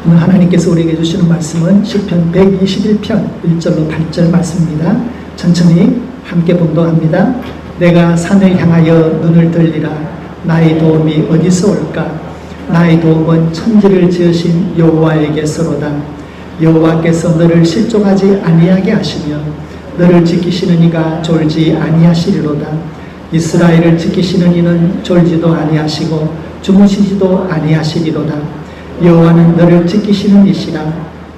오늘 하나님께서 우리에게 주시는 말씀은 시편 121편 1절로 8절 말씀입니다. 천천히 함께 봉독합니다. 내가 산을 향하여 눈을 들리라. 나의 도움이 어디서 올까? 나의 도움은 천지를 지으신 여호와에게서로다. 여호와께서 너를 실족하지 아니하게 하시며 너를 지키시는 이가 졸지 아니하시리로다. 이스라엘을 지키시는 이는 졸지도 아니하시고 주무시지도 아니하시리로다. 여호와는 너를 지키시는 이시라.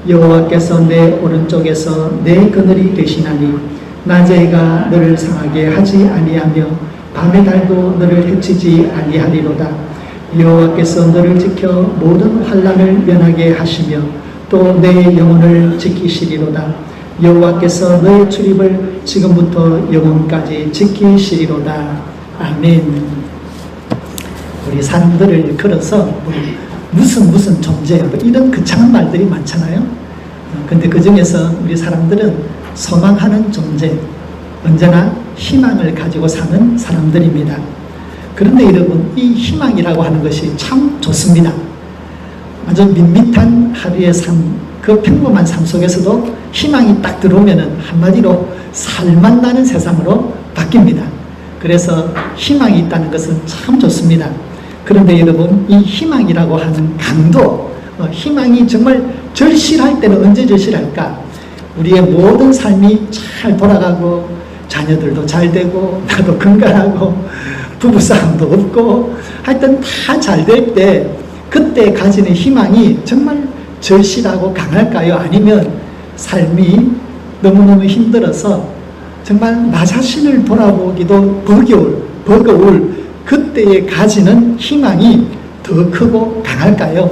여호와께서 내 오른쪽에서 내 그늘이 되시나니 낮의 해가 너를 상하게 하지 아니하며 밤의 달도 너를 해치지 아니하리로다. 여호와께서 너를 지켜 모든 환난을 면하게 하시며 또 내 영혼을 지키시리로다. 여호와께서 너의 출입을 지금부터 영원까지 지키시리로다. 아멘. 우리 사람들을 걸어서 무슨 존재 이런 거창한 말들이 많잖아요. 근데 그 중에서 우리 사람들은 소망하는 존재, 언제나 희망을 가지고 사는 사람들입니다. 그런데 여러분, 이 희망이라고 하는 것이 참 좋습니다. 아주 밋밋한 하루의 삶, 그 평범한 삶 속에서도 희망이 딱 들어오면 한마디로 살만 나는 세상으로 바뀝니다. 그래서 희망이 있다는 것은 참 좋습니다. 그런데 여러분, 이 희망이라고 하는 강도, 희망이 정말 절실할 때는 언제 절실할까? 우리의 모든 삶이 잘 돌아가고 자녀들도 잘 되고 나도 건강하고 부부싸움도 없고 하여튼 다 잘 될 때, 그때 가지는 희망이 정말 절실하고 강할까요? 아니면 삶이 너무너무 힘들어서 정말 나 자신을 돌아보기도 버거울 그때에 가지는 희망이 더 크고 강할까요?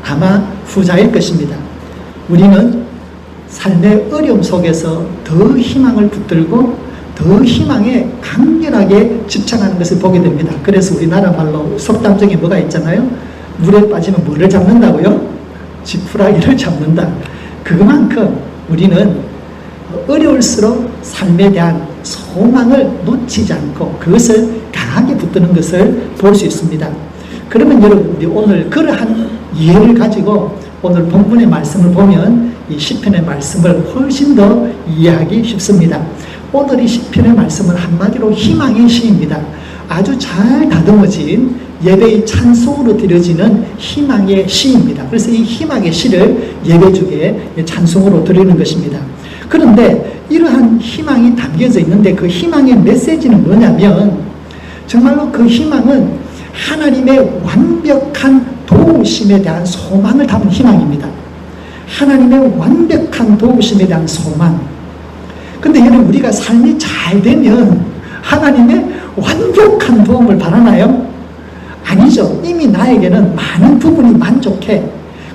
아마 후자일 것입니다. 우리는 삶의 어려움 속에서 더 희망을 붙들고 더 희망에 강렬하게 집착하는 것을 보게 됩니다. 그래서 우리나라 말로 속담 중에 뭐가 있잖아요. 물에 빠지면 뭐를 잡는다고요? 지푸라기를 잡는다. 그만큼 우리는 어려울수록 삶에 대한 소망을 놓치지 않고 그것을 강하게 붙드는 것을 볼 수 있습니다. 그러면 여러분, 우리 오늘 그러한 이해를 가지고 오늘 본문의 말씀을 보면 이 시편의 말씀을 훨씬 더 이해하기 쉽습니다. 오늘 이 시편의 말씀은 한마디로 희망의 시입니다. 아주 잘 다듬어진 예배의 찬송으로 드려지는 희망의 시입니다. 그래서 이 희망의 시를 예배 중에 찬송으로 드리는 것입니다. 그런데 이러한 희망이 담겨져 있는데 그 희망의 메시지는 뭐냐면 정말로 그 희망은 하나님의 완벽한 도우심에 대한 소망을 담은 희망입니다. 하나님의 완벽한 도우심에 대한 소망. 근데 여러분, 우리가 삶이 잘 되면 하나님의 완벽한 도움을 바라나요? 아니죠. 이미 나에게는 많은 부분이 만족해.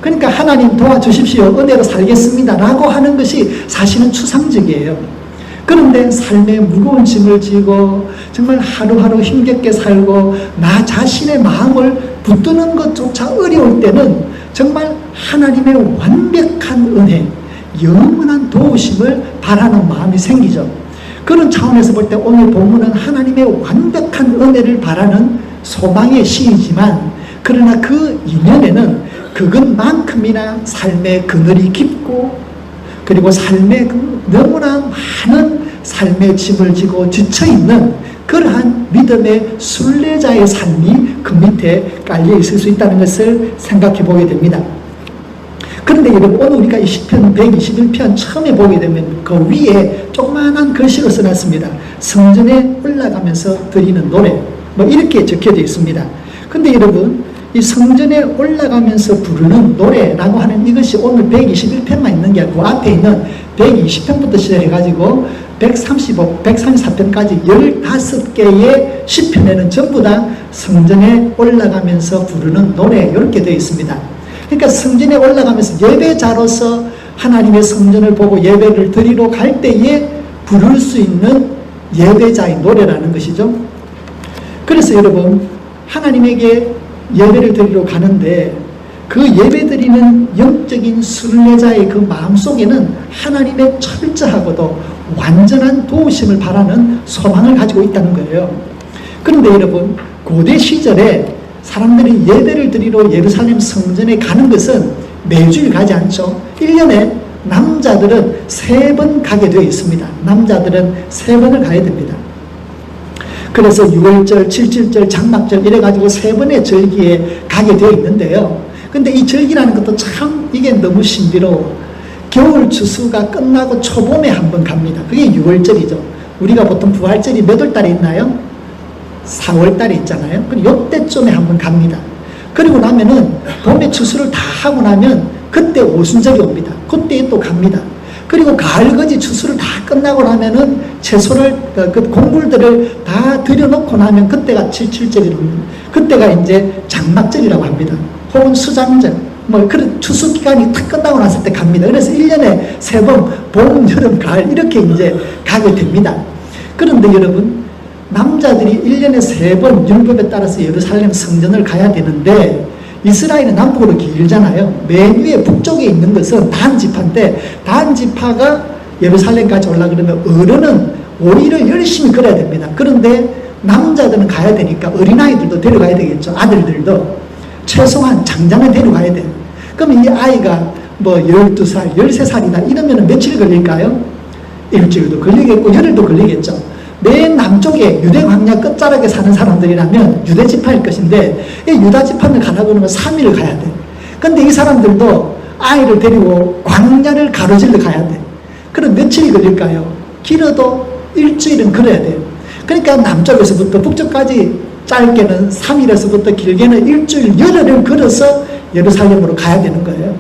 그러니까 하나님 도와주십시오. 은혜로 살겠습니다. 라고 하는 것이 사실은 추상적이에요. 그런데 삶의 무거운 짐을 지고 정말 하루하루 힘겹게 살고 나 자신의 마음을 붙드는 것조차 어려울 때는 정말 하나님의 완벽한 은혜, 영원한 도우심을 바라는 마음이 생기죠. 그런 차원에서 볼 때 오늘 본문은 하나님의 완벽한 은혜를 바라는 소망의 시이지만, 그러나 그 이면에는 그것만큼이나 삶의 그늘이 깊고 그리고 삶의 그 너무나 많은 삶의 짐을 지고 지쳐있는 그러한 믿음의 순례자의 삶이 그 밑에 깔려 있을 수 있다는 것을 생각해 보게 됩니다. 그런데 여러분, 오늘 우리가 이 시편 121편 처음에 보게 되면 그 위에 조그마한 글씨로 써놨습니다. 성전에 올라가면서 드리는 노래, 이렇게 적혀져 있습니다. 근데 여러분, 이 성전에 올라가면서 부르는 노래라고 하는 이것이 오늘 121편만 있는 게 아니고 앞에 있는 120편부터 시작해가지고 135, 134편까지 15개의 시편에는 전부 다 성전에 올라가면서 부르는 노래, 이렇게 되어 있습니다. 그러니까 성전에 올라가면서 예배자로서 하나님의 성전을 보고 예배를 드리러 갈 때에 부를 수 있는 예배자의 노래라는 것이죠. 그래서 여러분, 하나님에게 예배를 드리러 가는데 그 예배드리는 영적인 순례자의 그 마음속에는 하나님의 철저하고도 완전한 도우심을 바라는 소망을 가지고 있다는 거예요. 그런데 여러분, 고대 시절에 사람들이 예배를 드리러 예루살렘 성전에 가는 것은 매주일 가지 않죠. 1년에 남자들은 3번 가게 되어 있습니다. 남자들은 3번을 가야 됩니다. 그래서 6월절, 7.7절, 장막절 이래가지고 3번의 절기에 가게 되어 있는데요. 근데 이 절기라는 것도 참 이게 너무 신비로워. 겨울 추수가 끝나고 초봄에 한 번 갑니다. 그게 6월절이죠. 우리가 보통 부활절이 몇 월 달에 있나요? 4월 달에 있잖아요. 그럼 요때쯤에 한 번 갑니다. 그리고 나면은 봄에 추수를 다 하고 나면 그때 오순절이 옵니다. 그때 또 갑니다. 그리고 가을거지 추수를 다 끝나고 나면은 채소를, 그 곡물들을 다 들여놓고 나면 그때가 7.7절이 옵니다. 그때가 이제 장막절이라고 합니다. 혹은 수장절. 뭐 그런 추수 기간이 탁 끝나고 났을 때 갑니다. 그래서 1년에 3번 봄, 여름, 가을 이렇게 이제 가게 됩니다. 그런데 여러분, 남자들이 1년에 3번 율법에 따라서 예루살렘 성전을 가야 되는데 이스라엘은 남북으로 길잖아요. 맨 위에 북쪽에 있는 것은 단 지파인데 단 지파가 예루살렘까지 올라가려면 어른은 오리를 열심히 걸어야 됩니다. 그런데 남자들은 가야 되니까 어린아이들도 데려가야 되겠죠. 아들들도 최소한 장장을 데려가야 돼요. 그럼 이 아이가 뭐 12살, 13살이다 이러면 며칠 걸릴까요? 일주일도 걸리겠고 열흘도 걸리겠죠. 맨 남쪽에 유대 광야 끝자락에 사는 사람들이라면 유대 지파일 것인데 이 유다 지파를 가라고 그러면 3일을 가야 돼. 근데 이 사람들도 아이를 데리고 광야를 가로질러 가야 돼. 그럼 며칠이 걸릴까요? 길어도 일주일은 걸어야 돼요. 그러니까 남쪽에서부터 북쪽까지 짧게는 3일에서부터 길게는 일주일, 열흘을 걸어서 예루살렘으로 가야 되는 거예요.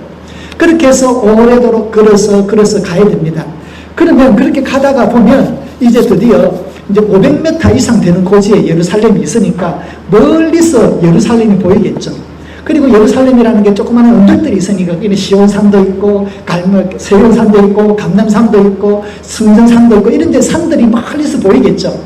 그렇게 해서 오래도록 걸어서 가야 됩니다. 그러면 그렇게 가다가 보면 이제 드디어 이제 500m 이상 되는 고지에 예루살렘이 있으니까 멀리서 예루살렘이 보이겠죠. 그리고 예루살렘이라는 게 조그마한 언덕들이 있으니까 시온산도 있고 세온산도 있고 감람산도 있고 승전산도 있고 이런 데 산들이 멀리서 보이겠죠.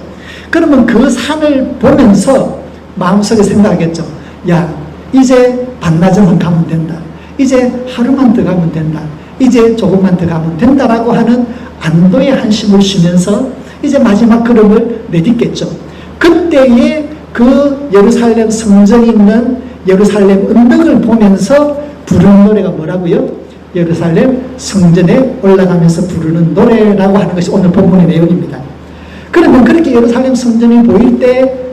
그러면 그 산을 보면서 마음속에 생각하겠죠. 야, 이제 반나절만 가면 된다. 이제 하루만 더 가면 된다. 이제 조금만 더 가면 된다라고 하는 안도의 한심을 쉬면서 이제 마지막 걸음을 내딛겠죠. 그때에 그 예루살렘 성전이 있는 예루살렘 언덕을 보면서 부르는 노래가 뭐라고요? 예루살렘 성전에 올라가면서 부르는 노래라고 하는 것이 오늘 본문의 내용입니다. 그러면 그렇게 예루살렘 성전이 보일 때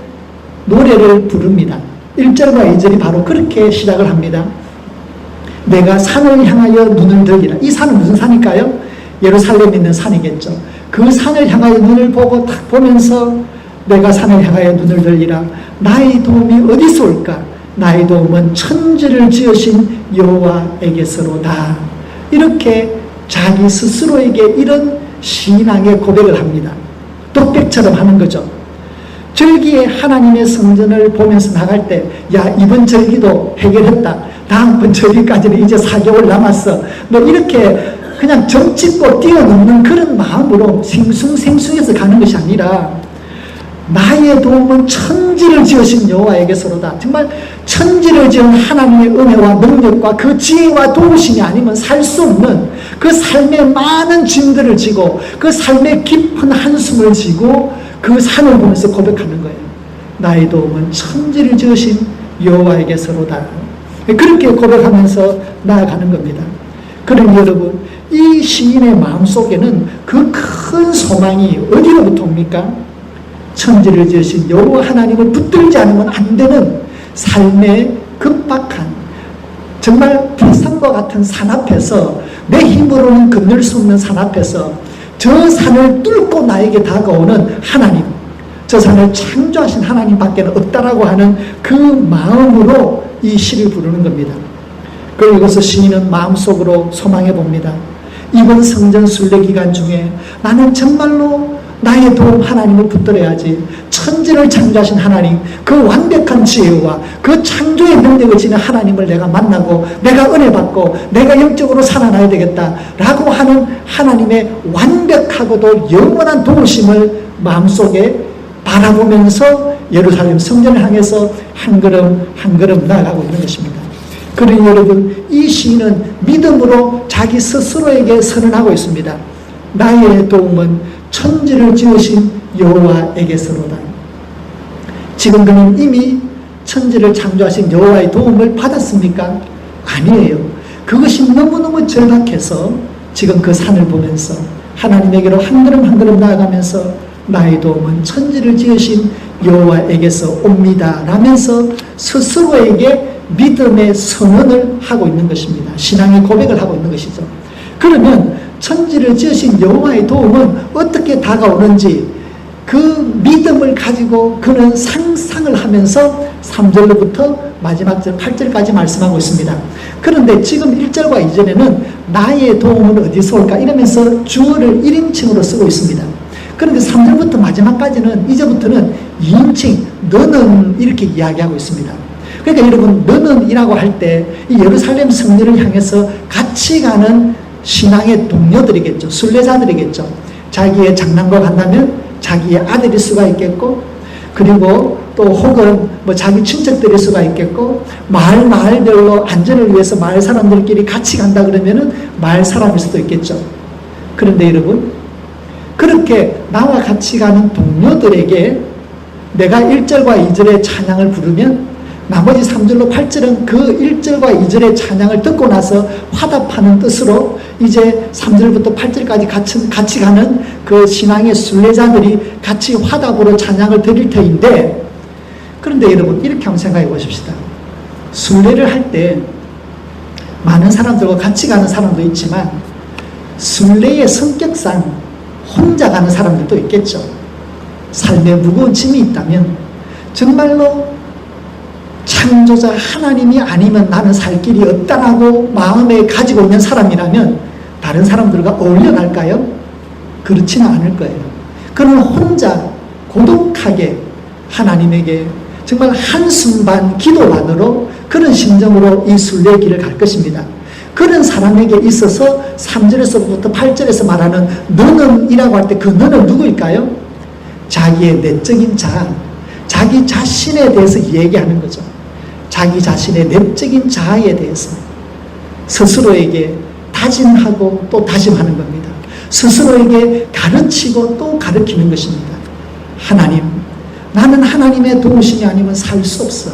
노래를 부릅니다. 1절과 2절이 바로 그렇게 시작을 합니다. 내가 산을 향하여 눈을 들리라. 이 산은 무슨 산일까요? 예루살렘에 있는 산이겠죠. 그 산을 향하여 눈을 보고 딱 보면서 내가 산을 향하여 눈을 들리라. 나의 도움이 어디서 올까? 나의 도움은 천지를 지으신 여호와에게서로다. 이렇게 자기 스스로에게 이런 신앙의 고백을 합니다. 독백처럼 하는 거죠. 절기에 하나님의 성전을 보면서 나갈 때, 야, 이번 절기도 해결했다. 다음번 절기까지는 이제 4개월 남았어. 뭐 이렇게 그냥 점찍고 뛰어넘는 그런 마음으로 생숭생숭해서 가는 것이 아니라 나의 도움은 천지를 지으신 여호와에게서로다. 정말 천지를 지은 하나님의 은혜와 능력과 그 지혜와 도우심이 아니면 살 수 없는 그 삶의 많은 짐들을 지고 그 삶의 깊은 한숨을 지고 그 산을 보면서 고백하는 거예요. 나의 도움은 천지를 지으신 여호와에게서로다. 그렇게 고백하면서 나아가는 겁니다. 그럼 여러분, 이 시인의 마음속에는 그 큰 소망이 어디로부터 옵니까? 천지를 지으신 여호와 하나님을 붙들지 않으면 안 되는 삶의 급박한 정말 비산과 같은 산 앞에서 내 힘으로는 건널 수 없는 산 앞에서 저 산을 뚫고 나에게 다가오는 하나님, 저 산을 창조하신 하나님밖에 없다라고 하는 그 마음으로 이 시를 부르는 겁니다. 그리고 이것을 시인은 마음속으로 소망해 봅니다. 이번 성전 순례 기간 중에 나는 정말로 나의 도움 하나님을 붙들어야지. 천지를 창조하신 하나님, 그 완벽한 지혜와 그 창조의 능력을 지닌 하나님을 내가 만나고 내가 은혜 받고 내가 영적으로 살아나야 되겠다라고 하는 하나님의 완벽하고도 영원한 도우심을 마음속에 바라보면서 예루살렘 성전을 향해서 한 걸음 한 걸음 나아가고 있는 것입니다. 그러니 여러분, 이 시인은 믿음으로 자기 스스로에게 선언하고 있습니다. 나의 도움은 천지를 지으신 여호와에게서로다. 지금 그는 이미 천지를 창조하신 여호와의 도움을 받았습니까? 아니에요. 그것이 너무너무 절박해서 지금 그 산을 보면서 하나님에게로 한 걸음 한 걸음 나아가면서 나의 도움은 천지를 지으신 여호와에게서 옵니다 라면서 스스로에게 믿음의 선언을 하고 있는 것입니다. 신앙의 고백을 하고 있는 것이죠. 그러면 천지를 지으신 여호와의 도움은 어떻게 다가오는지 그 믿음을 가지고 그는 상상을 하면서 3절로부터 마지막 절 8절까지 말씀하고 있습니다. 그런데 지금 1절과 2절에는 나의 도움은 어디서 올까 이러면서 주어를 1인칭으로 쓰고 있습니다. 그런데 3절부터 마지막까지는 이제부터는 2인칭 너는 이렇게 이야기하고 있습니다. 그러니까 여러분 너는 이라고 할 때 이 예루살렘 성리를 향해서 같이 가는 신앙의 동료들이겠죠. 순례자들이겠죠. 자기의 장남과 간다면 자기의 아들일 수가 있겠고, 그리고 또 혹은 뭐 자기 친척들일 수가 있겠고, 마을별로 안전을 위해서 마을 사람들끼리 같이 간다 그러면은 마을 사람일 수도 있겠죠. 그런데 여러분 그렇게 나와 같이 가는 동료들에게 내가 1절과 2절의 찬양을 부르면 나머지 3절로 8절은 그 1절과 2절의 찬양을 듣고 나서 화답하는 뜻으로 이제 3절부터 8절까지 같이 가는 그 신앙의 순례자들이 같이 화답으로 찬양을 드릴 터인데, 그런데 여러분 이렇게 한번 생각해 보십시다. 순례를 할 때 많은 사람들과 같이 가는 사람도 있지만 순례의 성격상 혼자 가는 사람들도 있겠죠. 삶에 무거운 짐이 있다면 정말로 창조자 하나님이 아니면 나는 살 길이 없다라고 마음에 가지고 있는 사람이라면 다른 사람들과 어울려 갈까요? 그렇지는 않을 거예요. 그는 혼자 고독하게 하나님에게 정말 한순간 기도만으로 그런 심정으로 이 순례의 길을 갈 것입니다. 그런 사람에게 있어서 3절에서부터 8절에서 말하는 너는 이라고 할 때 그 너는 누구일까요? 자기의 내적인 자아, 자기 자신에 대해서 얘기하는 거죠. 자기 자신의 내적인 자아에 대해서 스스로에게 다짐하고 또 다짐하는 겁니다. 스스로에게 가르치고 또 가르치는 것입니다. 하나님, 나는 하나님의 도우심이 아니면 살 수 없어.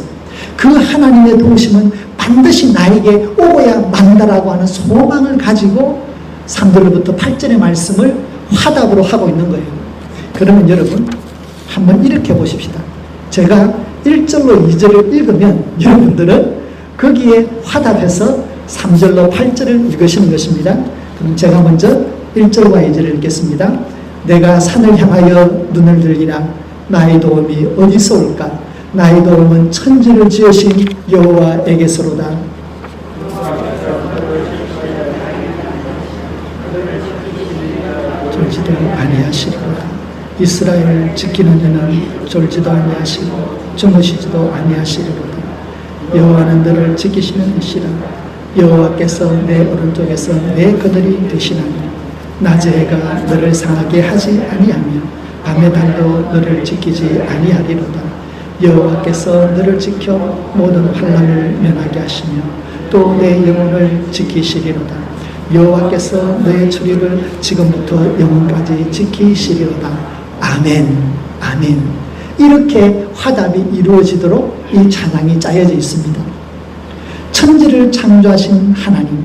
그 하나님의 도우심은 반드시 나에게 오고야 만다라고 하는 소망을 가지고 3절부터 8절의 말씀을 화답으로 하고 있는 거예요. 그러면 여러분 한번 이렇게 보십시다. 제가 1절로 2절을 읽으면 여러분들은 거기에 화답해서 3절로 8절을 읽으시는 것입니다. 그럼 제가 먼저 1절과 2절을 읽겠습니다. 내가 산을 향하여 눈을 들리라. 나의 도움이 어디서 올까? 나의 도움은 천지를 지으신 여호와에게서로다. 졸지도 아니하시리로다. 이스라엘을 지키는 이는 졸지도 아니하시고 주무시지도 아니하시리로다. 여호와는 너를 지키시는 이시라. 여호와께서 내 오른쪽에서 내 그늘이 되시나니 낮의 해가 너를 상하게 하지 아니하며 밤의 달도 너를 지키지 아니하리로다. 여호와께서 너를 지켜 모든 환난을 면하게 하시며 또 내 영혼을 지키시리로다. 여호와께서 너의 출입을 지금부터 영혼까지 지키시리로다. 아멘, 아멘. 이렇게 화답이 이루어지도록 이 찬양이 짜여져 있습니다. 천지를 창조하신 하나님,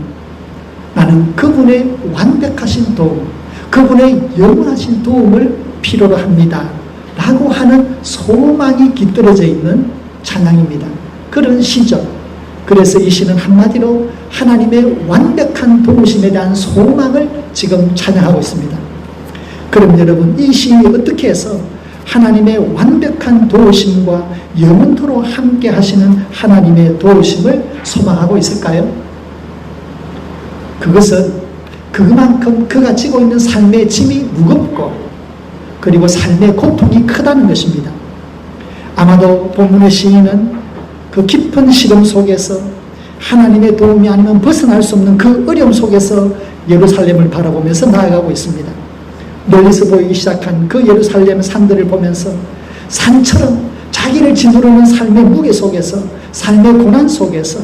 나는 그분의 완벽하신 도움, 그분의 영원하신 도움을 필요로 합니다 라고 하는 소망이 깃들어져 있는 찬양입니다. 그런 시죠. 그래서 이 시는 한마디로 하나님의 완벽한 도우심에 대한 소망을 지금 찬양하고 있습니다. 그럼 여러분 이 시인이 어떻게 해서 하나님의 완벽한 도우심과 영원토록 함께 하시는 하나님의 도우심을 소망하고 있을까요? 그것은 그만큼 그가 지고 있는 삶의 짐이 무겁고 그리고 삶의 고통이 크다는 것입니다. 아마도 본문의 시인은 그 깊은 시름 속에서 하나님의 도움이 아니면 벗어날 수 없는 그 어려움 속에서 예루살렘을 바라보면서 나아가고 있습니다. 멀리서 보이기 시작한 그 예루살렘 산들을 보면서 산처럼 자기를 짓누르는 삶의 무게 속에서, 삶의 고난 속에서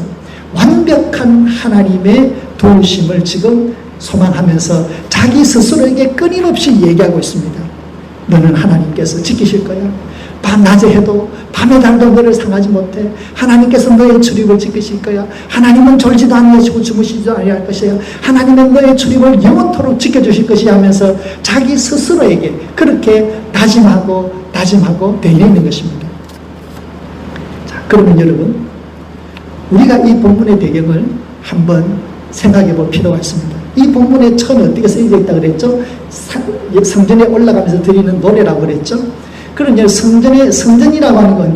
완벽한 하나님의 도우심을 지금 소망하면서 자기 스스로에게 끊임없이 얘기하고 있습니다. 너는 하나님께서 지키실 거야. 밤낮에 해도 밤에 달도 너를 상하지 못해. 하나님께서 너의 출입을 지키실 거야. 하나님은 졸지도 아니하시고 주무시지도 아니할 것이야. 하나님은 너의 출입을 영원토록 지켜주실 것이야 하면서 자기 스스로에게 그렇게 다짐하고 되어 있는 것입니다. 자, 그러면 여러분, 우리가 이 본문의 배경을 한번 생각해 볼 필요가 있습니다. 이 본문의 처음에 어떻게 쓰여져 있다고 그랬죠? 성전에 올라가면서 드리는 노래라고 그랬죠? 그러면 성전이라고 하는 건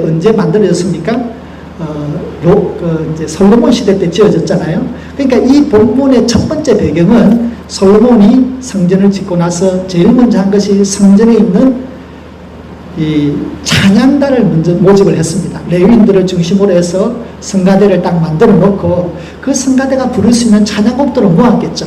언제 만들어졌습니까? 이제 솔로몬 시대 때 지어졌잖아요. 그러니까 이 본문의 첫 번째 배경은 솔로몬이 성전을 짓고 나서 제일 먼저 한 것이 성전에 있는 이 찬양단을 먼저 모집을 했습니다. 레위인들을 중심으로 해서 성가대를 딱 만들어 놓고 그 성가대가 부를 수 있는 찬양곡들을 모았겠죠.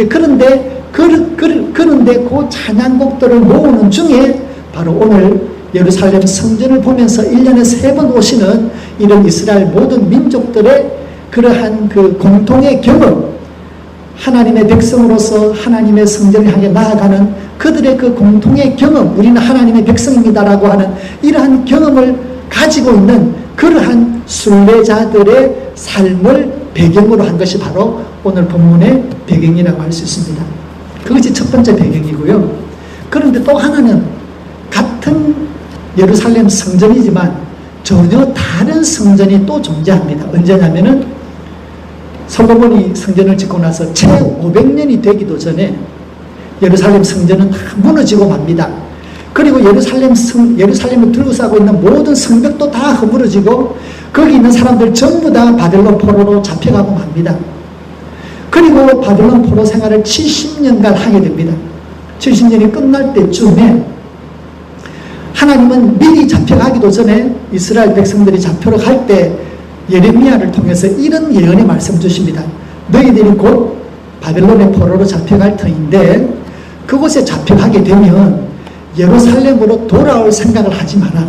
그런데 그 찬양곡들을 모으는 중에 바로 오늘 예루살렘 성전을 보면서 1년에 3번 오시는 이런 이스라엘 모든 민족들의 그러한 그 공통의 경험, 하나님의 백성으로서 하나님의 성전을 향해 나아가는 그들의 그 공통의 경험, 우리는 하나님의 백성입니다라고 하는 이러한 경험을 가지고 있는 그러한 순례자들의 삶을 배경으로 한 것이 바로 오늘 본문의 배경이라고 할 수 있습니다. 그것이 첫 번째 배경이고요. 그런데 또 하나는 같은 예루살렘 성전이지만 전혀 다른 성전이 또 존재합니다. 언제냐면은 솔로몬이 성전을 짓고 나서 채 500년이 되기도 전에 예루살렘 성전은 다 무너지고 맙니다. 그리고 예루살렘을 둘러싸고 있는 모든 성벽도 다 허물어지고 거기 있는 사람들 전부 다 바벨론 포로로 잡혀가고 맙니다. 그리고 바벨론 포로 생활을 70년간 하게 됩니다. 70년이 끝날 때쯤에 하나님은 미리 잡혀가기도 전에 이스라엘 백성들이 잡혀러 갈 때 예레미야를 통해서 이런 예언의 말씀을 주십니다. 너희들이 곧 바벨론의 포로로 잡혀갈 터인데 그곳에 잡혀가게 되면 예루살렘으로 돌아올 생각을 하지 마라.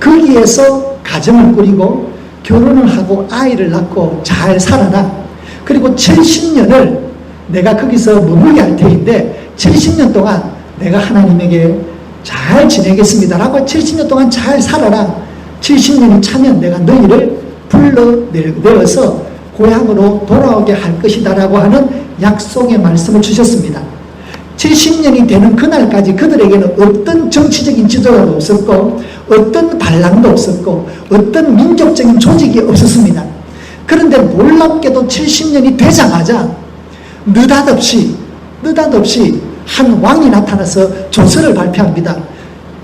거기에서 가정을 꾸리고 결혼을 하고 아이를 낳고 잘 살아라. 그리고 70년을 내가 거기서 머물게 할 테인데 70년 동안 내가 하나님에게 잘 지내겠습니다라고 70년 동안 잘 살아라. 70년이 차면 내가 너희를 불러내어서 고향으로 돌아오게 할 것이다라고 하는 약속의 말씀을 주셨습니다. 70년이 되는 그날까지 그들에게는 어떤 정치적인 지도자도 없었고 어떤 반란도 없었고 어떤 민족적인 조직이 없었습니다. 그런데 놀랍게도 70년이 되자마자 느닷없이 한 왕이 나타나서 조서를 발표합니다.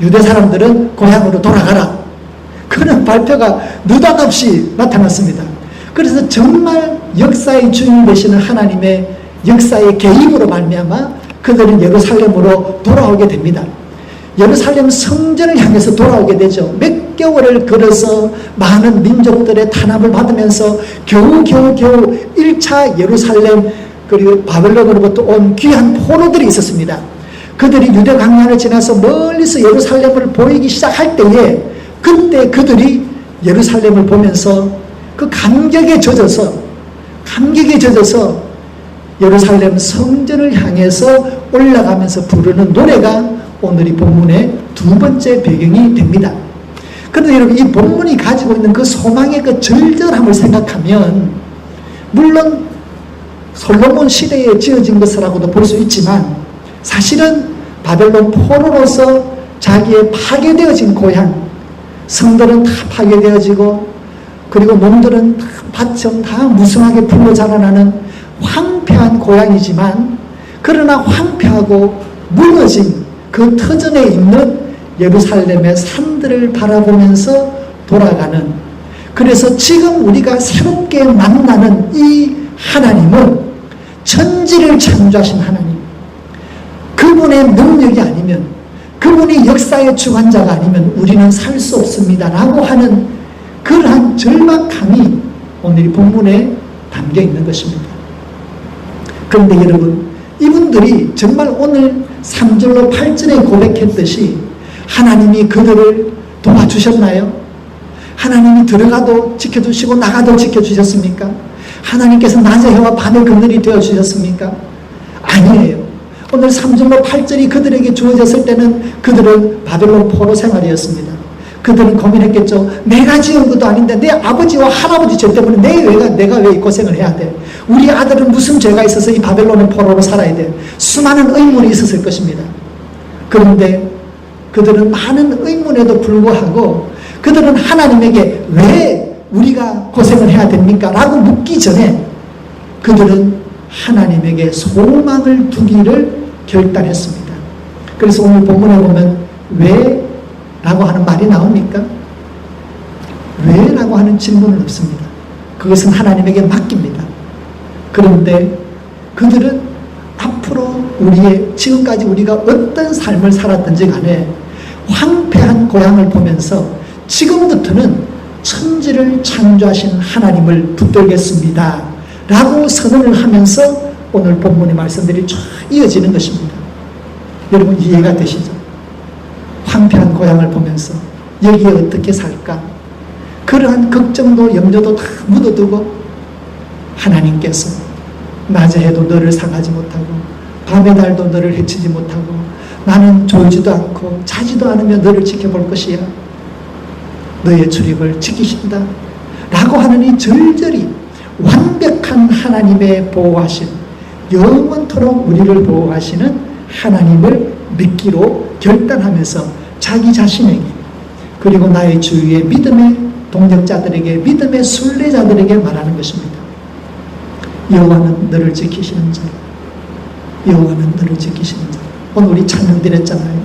유대 사람들은 고향으로 돌아가라. 그런 발표가 느닷없이 나타났습니다. 그래서 정말 역사의 주인 되시는 하나님의 역사의 개입으로 말미암아 그들은 예루살렘으로 돌아오게 됩니다. 예루살렘 성전을 향해서 돌아오게 되죠. 몇 개월을 걸어서 많은 민족들의 탄압을 받으면서 겨우 1차 예루살렘 그리고 바벨론으로부터 온 귀한 포로들이 있었습니다. 그들이 유대 강야를 지나서 멀리서 예루살렘을 보이기 시작할 때에 그때 그들이 예루살렘을 보면서 그 감격에 젖어서 예루살렘 성전을 향해서 올라가면서 부르는 노래가 오늘 이 본문의 두 번째 배경이 됩니다. 그런데 여러분, 이 본문이 가지고 있는 그 소망의 그 절절함을 생각하면 물론 솔로몬 시대에 지어진 것이라고도 볼 수 있지만 사실은 바벨론 포로로서 자기의 파괴되어진 고향, 성들은 다 파괴되어지고 그리고 놈들은 밭은 다 무성하게 풀려 자라나는 황폐한 고향이지만 그러나 황폐하고 무너진 그 터전에 있는 예루살렘의 산들을 바라보면서 돌아가는, 그래서 지금 우리가 새롭게 만나는 이 하나님은 천지를 창조하신 하나님, 그분의 능력이 아니면, 그분이 역사의 주관자가 아니면 우리는 살 수 없습니다 라고 하는 그러한 절박함이 오늘 이 본문에 담겨 있는 것입니다. 그런데 여러분, 이분들이 정말 오늘 3절로 8절에 고백했듯이 하나님이 그들을 도와주셨나요? 하나님이 들어가도 지켜주시고 나가도 지켜주셨습니까? 하나님께서 낮의 해와 밤의 그늘이 되어주셨습니까? 아니에요. 오늘 3절로 8절이 그들에게 주어졌을 때는 그들은 바벨론 포로 생활이었습니다. 그들은 고민했겠죠. 내가 지은 것도 아닌데 내 아버지와 할아버지 죄 때문에 내가 왜 이 고생을 해야 돼? 우리 아들은 무슨 죄가 있어서 이 바벨론의 포로로 살아야 돼? 수많은 의문이 있었을 것입니다. 그런데 그들은 많은 의문에도 불구하고 그들은 하나님에게 왜 우리가 고생을 해야 됩니까? 라고 묻기 전에 그들은 하나님에게 소망을 두기를 결단했습니다. 그래서 오늘 본문에 보면 왜? 라고 하는 말이 나옵니까? 왜? 라고 하는 질문은 없습니다. 그것은 하나님에게 맡깁니다. 그런데 그들은 앞으로 지금까지 우리가 어떤 삶을 살았든지 간에 황폐한 고향을 보면서 지금부터는 천지를 창조하신 하나님을 붙들겠습니다. 라고 선언을 하면서 오늘 본문의 말씀들이 쫙 이어지는 것입니다. 여러분 이해가 되시죠? 황폐한 고향을 보면서 여기에 어떻게 살까? 그러한 걱정도 염려도 다 묻어두고 하나님께서 낮에 해도 너를 상하지 못하고 밤에 달도 너를 해치지 못하고 나는 졸지도 않고 자지도 않으며 너를 지켜볼 것이야. 너의 출입을 지키신다. 라고 하는 이 절절히 완벽한 하나님의 보호하신 영원토록 우리를 보호하시는 하나님을 믿기로 결단하면서 자기 자신에게 그리고 나의 주위의 믿음의 동력자들에게 믿음의 순례자들에게 말하는 것입니다. 여호와는 너를 지키시는 자, 여호와는 너를 지키시는 자. 오늘 우리 찬양 드렸잖아요.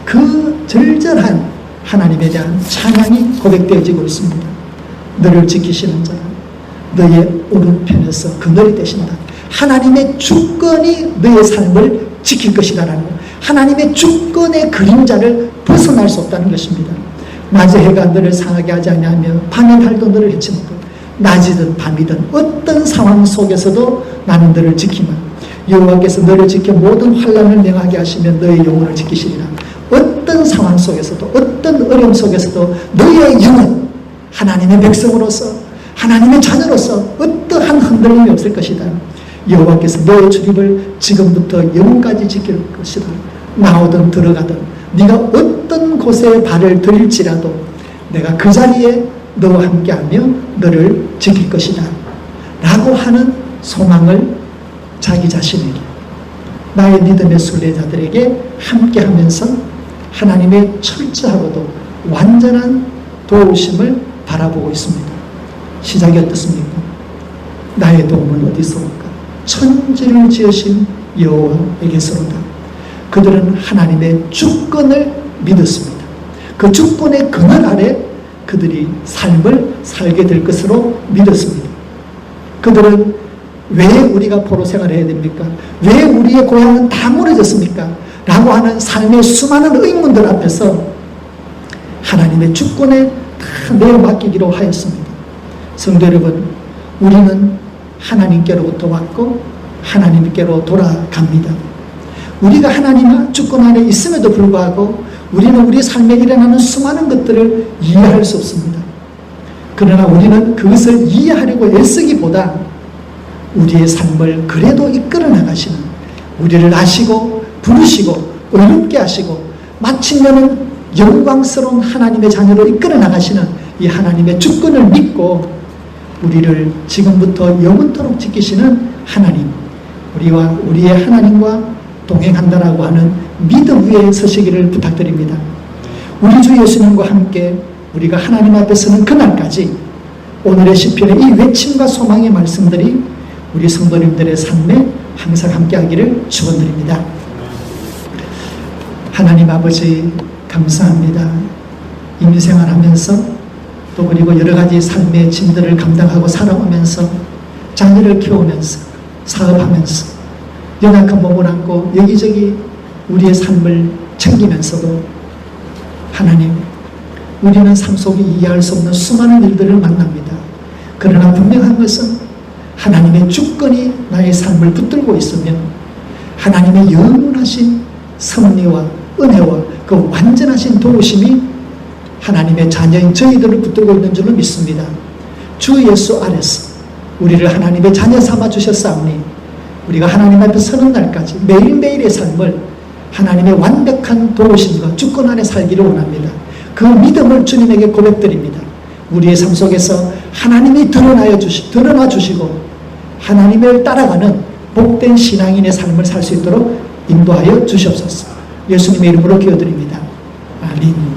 그 절절한 하나님에 대한 찬양이 고백되어지고 있습니다. 너를 지키시는 자, 너의 오른편에서 그늘이 되신다. 하나님의 주권이 너의 삶을 지킬 것이다라는 것. 하나님의 주권의 그림자를 벗어날 수 없다는 것입니다. 낮에 해가 너를 상하게 하지 아니하며 밤에 달도 너를 해치 못하고 낮이든 밤이든 어떤 상황 속에서도 나는 너를 지키마. 여호와께서 너를 지켜 모든 환난을 명하게 하시면 너의 영혼을 지키시리라. 어떤 상황 속에서도 어떤 어려움 속에서도 너의 영혼 하나님의 백성으로서 하나님의 자녀로서 어떠한 흔들림이 없을 것이다. 여호와께서 너의 출입을 지금부터 영원까지 지킬 것이다. 나오든 들어가든 네가 어떤 곳에 발을 들일지라도 내가 그 자리에 너와 함께하며 너를 지킬 것이다. 라고 하는 소망을 자기 자신에게 나의 믿음의 순례자들에게 함께하면서 하나님의 철저하고도 완전한 도우심을 바라보고 있습니다. 시작이 어떻습니까? 나의 도움은 어디서 올까? 천지를 지으신 여호와에게서로다. 그들은 하나님의 주권을 믿었습니다. 그 주권의 그늘 아래 그들이 삶을 살게 될 것으로 믿었습니다. 그들은 왜 우리가 포로 생활해야 됩니까? 왜 우리의 고향은 다 무너졌습니까? 라고 하는 삶의 수많은 의문들 앞에서 하나님의 주권에 다 내어맡기기로 하였습니다. 성도 여러분, 우리는 하나님께로부터 왔고 하나님께로 돌아갑니다. 우리가 하나님의 주권 안에 있음에도 불구하고 우리는 우리 삶에 일어나는 수많은 것들을 이해할 수 없습니다. 그러나 우리는 그것을 이해하려고 애쓰기보다 우리의 삶을 그래도 이끌어 나가시는, 우리를 아시고 부르시고 의롭게 하시고 마침내는 영광스러운 하나님의 자녀로 이끌어 나가시는 이 하나님의 주권을 믿고 우리를 지금부터 영원토록 지키시는 하나님, 우리와 우리의 하나님과 동행한다라고 하는 믿음 위에 서시기를 부탁드립니다. 우리 주 예수님과 함께 우리가 하나님 앞에 서는 그날까지 오늘의 시편의 이 외침과 소망의 말씀들이 우리 성도님들의 삶에 항상 함께하기를 축원드립니다. 하나님 아버지 감사합니다. 인생활하면서 또 그리고 여러 가지 삶의 짐들을 감당하고 살아오면서 자녀를 키우면서 사업하면서 연약한 몸을 안고 여기저기 우리의 삶을 챙기면서도 하나님, 우리는 삶 속에 이해할 수 없는 수많은 일들을 만납니다. 그러나 분명한 것은 하나님의 주권이 나의 삶을 붙들고 있으면 하나님의 영원하신 섭리와 은혜와 그 완전하신 도우심이 하나님의 자녀인 저희들을 붙들고 있는 줄로 믿습니다. 주 예수 안에서 우리를 하나님의 자녀 삼아 주셨사오니 우리가 하나님 앞에 서는 날까지 매일매일의 삶을 하나님의 완벽한 도우심과 주권 안에 살기를 원합니다. 그 믿음을 주님에게 고백드립니다. 우리의 삶 속에서 하나님이 드러나 주시고 하나님을 따라가는 복된 신앙인의 삶을 살 수 있도록 인도하여 주시옵소서. 예수님의 이름으로 기도드립니다. 아멘.